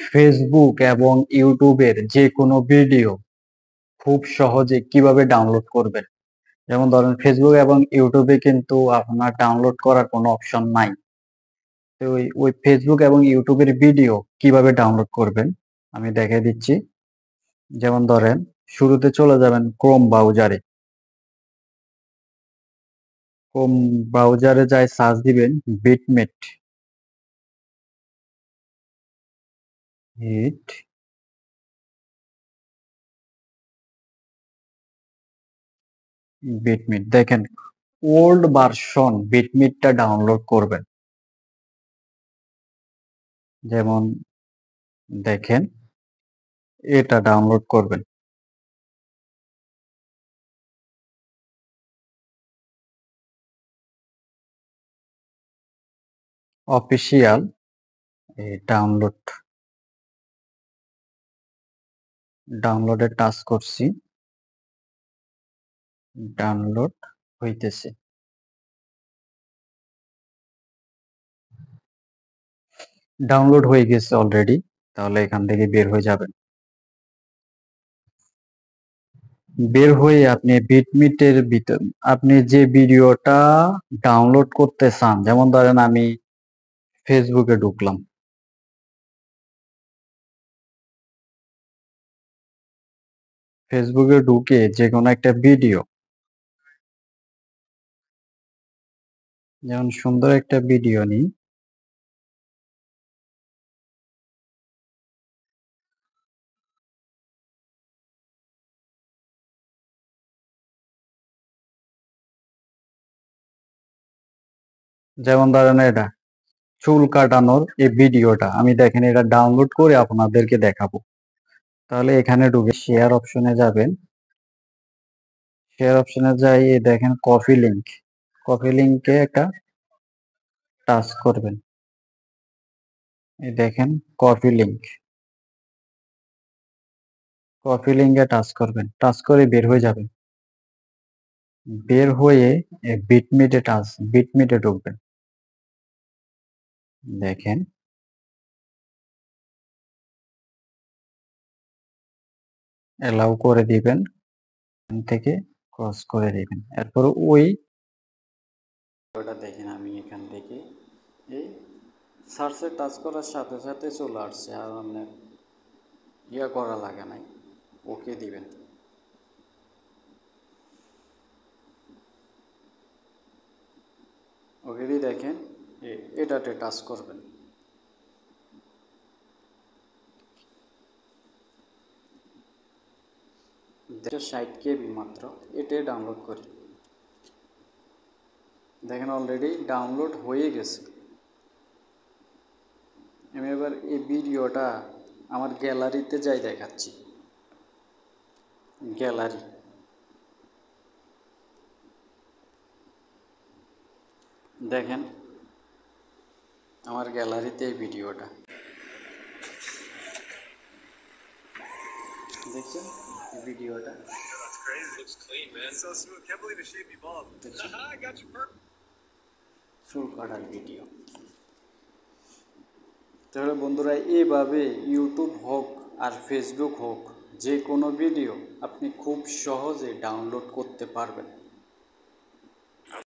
Facebook এবং ইউটিউবের যে কোনো ভিডিও খুব সহজে কিভাবে ডাউনলোড করবেন। যেমন ধরেন ফেসবুক এবং ইউটিউবে কিন্তু আপনার ডাউনলোড করার কোনো অপশন নাই। তো ওই ফেসবুক এবং ইউটিউবের ভিডিও কিভাবে ডাউনলোড করবেন আমি দেখিয়ে দিচ্ছি। যেমন ধরেন শুরুতে চলে যাবেন ক্রোম ব্রাউজারে। ক্রোম ব্রাউজারে যাই সার্চ দিবেন বিটমেট। হিট বিটমিট দেখেন ওল্ড ভার্সন বিটমিটটা ডাউনলোড করবেন। যেমন দেখেন এটা ডাউনলোড করবেন। অফিসিয়াল ডাউনলোডে টাচ করছি, ডাউনলোড হইতেছে। ডাউনলোড হয়ে গেছে অলরেডি, তাহলে এখান থেকে বের হয়ে যাবেন। বের হয়ে আপনি বিটমিটের ভিতর আপনি যে ভিডিওটা ডাউনলোড করতে চান, যেমন ধরেন আমি ফেসবুকে ঢুকলাম, ফেসবুকে ঢুকে যে কোনো একটা ভিডিও, যেমন সুন্দর একটা ভিডিও নিই, যেমন ধরেন এটা চুল কাটানোর এই ভিডিওটা আমি দেখেন এটা ডাউনলোড করে আপনাদেরকে দেখাবো। তাহলে এখানে ঢুকে শেয়ার অপশনে যাবেন। শেয়ার অপশনে যাই এই দেখেন কপি লিংকে একটা টাচ করবেন। এই দেখেন কপি লিংকে টাচ করবেন, টাচ করে বের হয়ে যাবেন। বের হয়ে বিটমিটে ঢুকবেন। দেখেন অ্যালাউ করে দিবেন, এখান থেকে ক্রস করে দিবেন। এরপর ওটা দেখেন আমি এখান থেকে এই সার্চে টাচ করার সাথে সাথে চলে আসছে, আর আপনার ইয়া করা লাগে নাই, ওকে দিবেন। ওকে দিয়ে দেখেন এটাতে টাচ করবেন। দেখো 60 কেবি মাত্র, এটাই ডাউনলোড করি। দেখেন অলরেডি ডাউনলোড হয়ে গেছে। আমি এবার এই ভিডিওটা আমার গ্যালারিতে যাই দেখাচ্ছি। গ্যালারি দেখেন আমার গ্যালারিতে এই ভিডিওটা দেখছেন, এই ভিডিওটা চুল কাটার ভিডিও। তাহলে বন্ধুরা এইভাবে ইউটিউব হোক আর ফেসবুক হোক যে কোনো ভিডিও আপনি খুব সহজে ডাউনলোড করতে পারবেন।